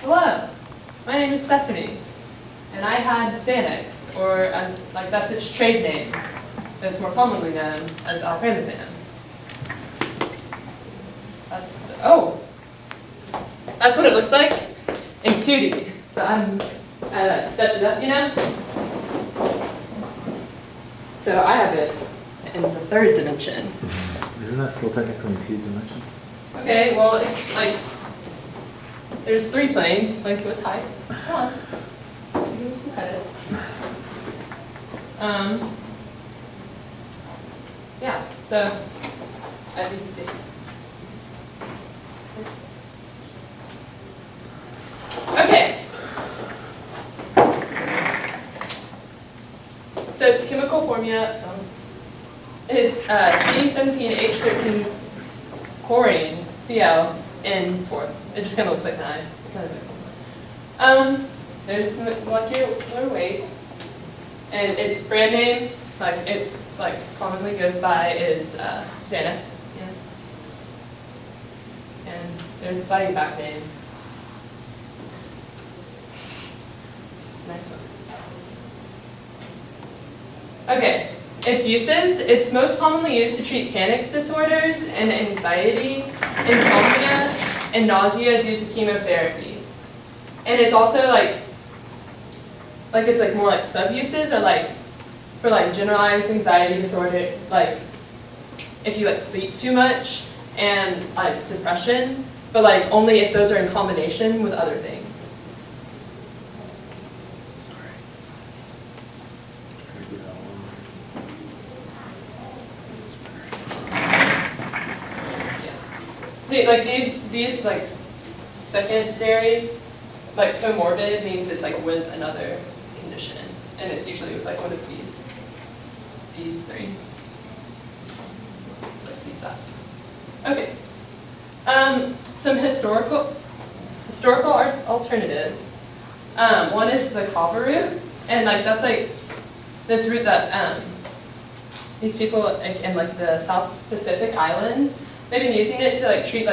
Hello, my name is Stephanie, and I had Xanax, or as that's its trade name, but it's more commonly known as alpromazine. That's what it looks like in 2D. But I stepped it up, you know. So I have it in the 3rd dimension. Isn't that still technically in 2 dimensions? Okay, well it's like there's 3 planes, like with height. Come on, give me some credit. Yeah. So as you can see. Okay. So its chemical formula is C17H13 chlorine, Cl, It just kind of looks like that. There's its molecular weight, and its brand name, commonly goes by, is Xanax. Yeah. And there's its IUPAC name. It's a nice one. Okay, its uses. It's most commonly used to treat panic disorders and anxiety, insomnia, and nausea due to chemotherapy. And it's also it's more like sub-uses are for generalized anxiety disorder, if you sleep too much, and depression, but only if those are in combination with other things. See, these secondary, comorbid means it's with another condition, and it's usually with one of these 3. These that. Okay. Some historical alternatives. One is the kava root, and that's this root that these people in the South Pacific Islands, they've been using it to treat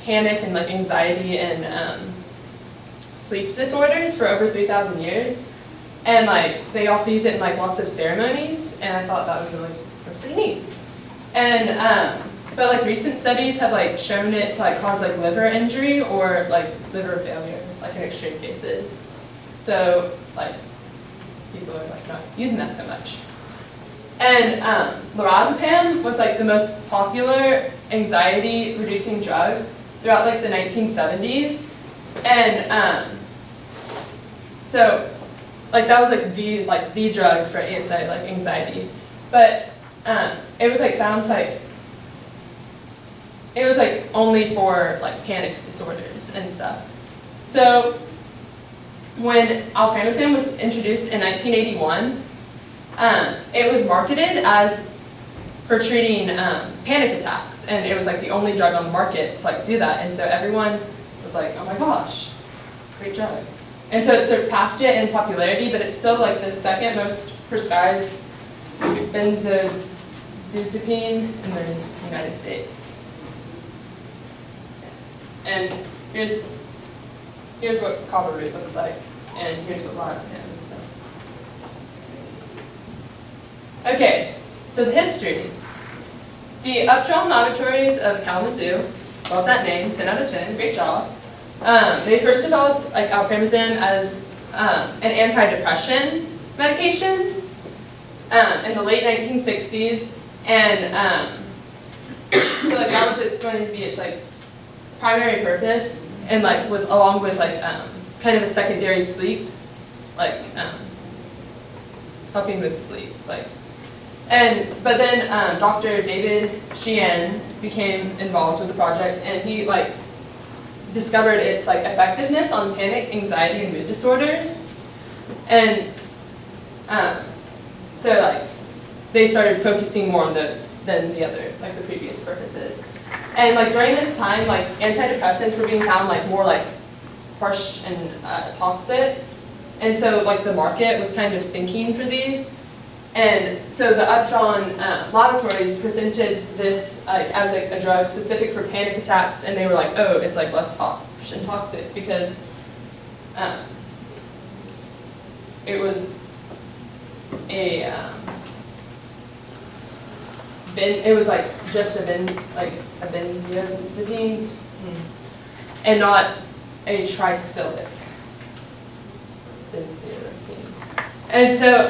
panic and anxiety and sleep disorders for over 3,000 years, and they also use it in lots of ceremonies, and I thought that was pretty neat. And but recent studies have shown it to cause liver injury or liver failure, in extreme cases. So people are not using that so much. And lorazepam was the most popular anxiety-reducing drug throughout the 1970s, and so that was the drug for anxiety. But it was found it was only for panic disorders and stuff. So when alpromazine was introduced in 1981. It was marketed as for treating panic attacks, and it was the only drug on the market to do that. And so everyone was oh my gosh, great drug. And so it surpassed it in popularity, but it's still the 2nd most prescribed benzodiazepine in the United States. And here's what kava root looks like, and here's what lorazepam looks like. Okay, so the history. The Upjohn Laboratories of Kalamazoo, love that name, 10 out of 10, great job. They first developed alpromazine as an antidepressant medication in the late 1960s, and so that was going to be its primary purpose, and along with kind of a secondary sleep, helping with sleep, But then Dr. David Sheehan became involved with the project, and he discovered its effectiveness on panic, anxiety, and mood disorders. And so they started focusing more on those than the other the previous purposes. And during this time, antidepressants were being found more harsh and toxic, and so the market was kind of sinking for these. And so the Upjohn laboratories presented this as a drug specific for panic attacks, and they were like, oh, it's like less harsh and toxic because it was a it was like just a benzodiazepine and not a tricyclic benzodiazepine. And so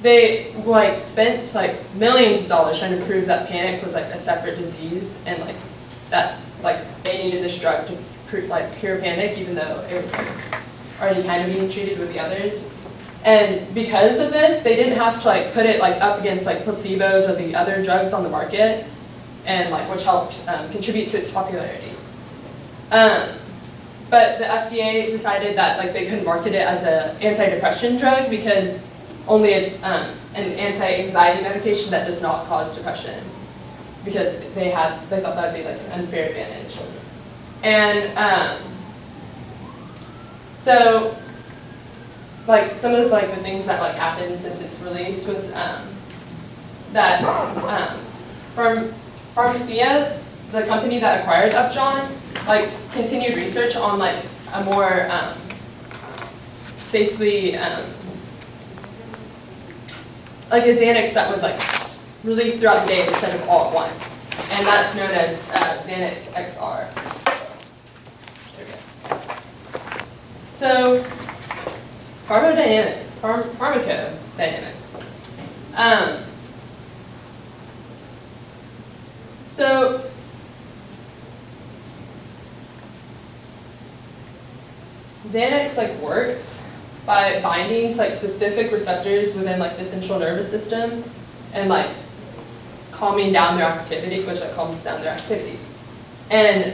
they like spent like millions of dollars trying to prove that panic was like a separate disease, and like that like they needed this drug to cure panic, even though it was like already kind of being treated with the others. And because of this, they didn't have to like put it like up against like placebos or the other drugs on the market, and like which helped contribute to its popularity. But the FDA decided that like they couldn't market it as an antidepressant drug because only an anti-anxiety medication that does not cause depression, because they thought that would be like an unfair advantage. And so like some of like the things that like happened since its release was that Pharmacia, the company that acquired Upjohn, like continued research on like a more safely like a Xanax that would like release throughout the day instead of all at once, and that's known as Xanax XR. So pharmacodynamics. So Xanax like works by binding to like specific receptors within like the central nervous system and like calming down their activity, which like calms down their activity. And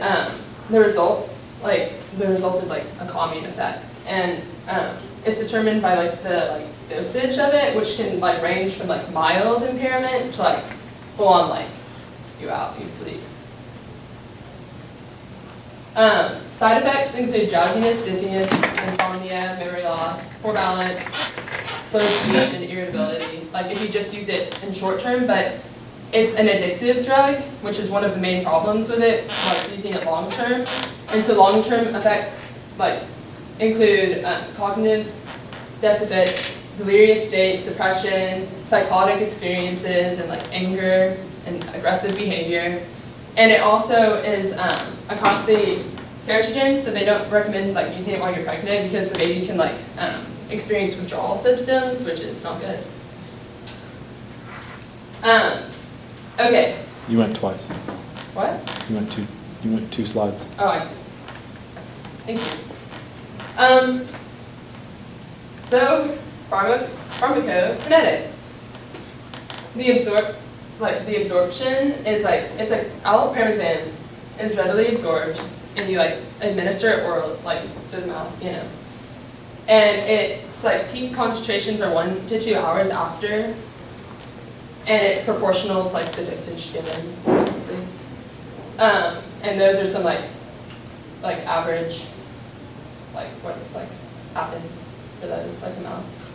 the result is like a calming effect. And it's determined by like the dosage of it, which can like range from like mild impairment to like full on like you sleep. Side effects include drowsiness, dizziness, insomnia, memory loss, poor balance, slow speech, and irritability. Like if you just use it in short term, but it's an addictive drug, which is one of the main problems with it, like using it long term. And so long term effects like include cognitive deficits, delirious states, depression, psychotic experiences, and like anger and aggressive behavior. And it also is a costly teratogen, so they don't recommend like using it while you're pregnant because the baby can like experience withdrawal symptoms, which is not good. Okay. You went twice. What? You went two slides. Oh, I see. Thank you. So pharmacokinetics. The absorption is like, it's like allopurinol is readily absorbed and you like administer it or like to the mouth, you know. And it's like peak concentrations are 1 to 2 hours after, and it's proportional to like the dosage given, obviously. And those are some like average, like what it's like happens for those like amounts.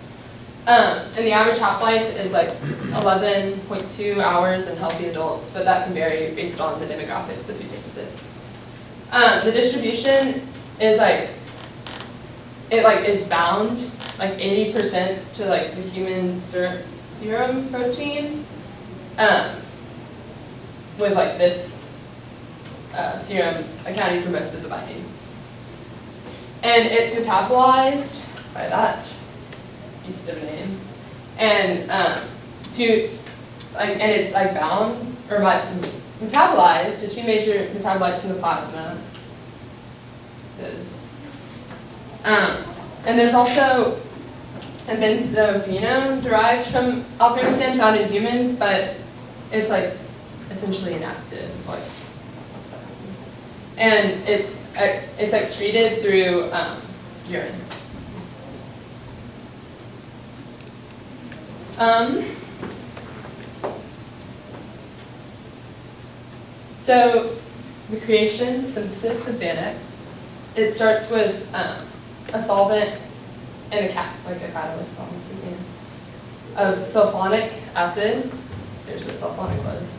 And the average half-life is like 11.2 hours in healthy adults, but that can vary based on the demographics of who takes it. The distribution is like, it like is bound like 80% to like the human serum protein, with like this serum accounting for most of the binding. And it's metabolized by that beast of a name, and and it's like bound or metabolized to two major metabolites in the plasma. And there's also a benzophenone derived from alpha-amylase found in humans, but it's like essentially inactive. Like, and it's excreted through urine. So the synthesis of Xanax, it starts with a solvent and like a catalyst almost again, of sulfonic acid. Here's what sulfonic was.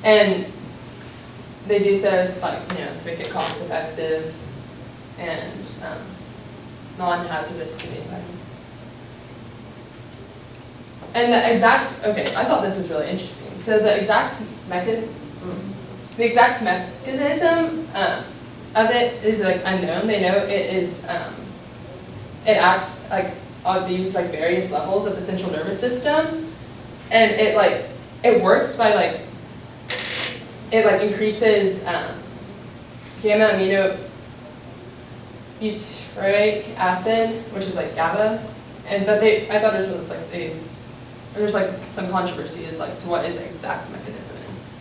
And they do so to make it cost effective and non-hazardous to the environment. And I thought this was really interesting. So the exact mechanism of it is like unknown. They know it is, it acts like on these like various levels of the central nervous system, and it works by it increases gamma amino butyric acid, which is like GABA, but I thought this was there's some controversy as to what its exact mechanism is.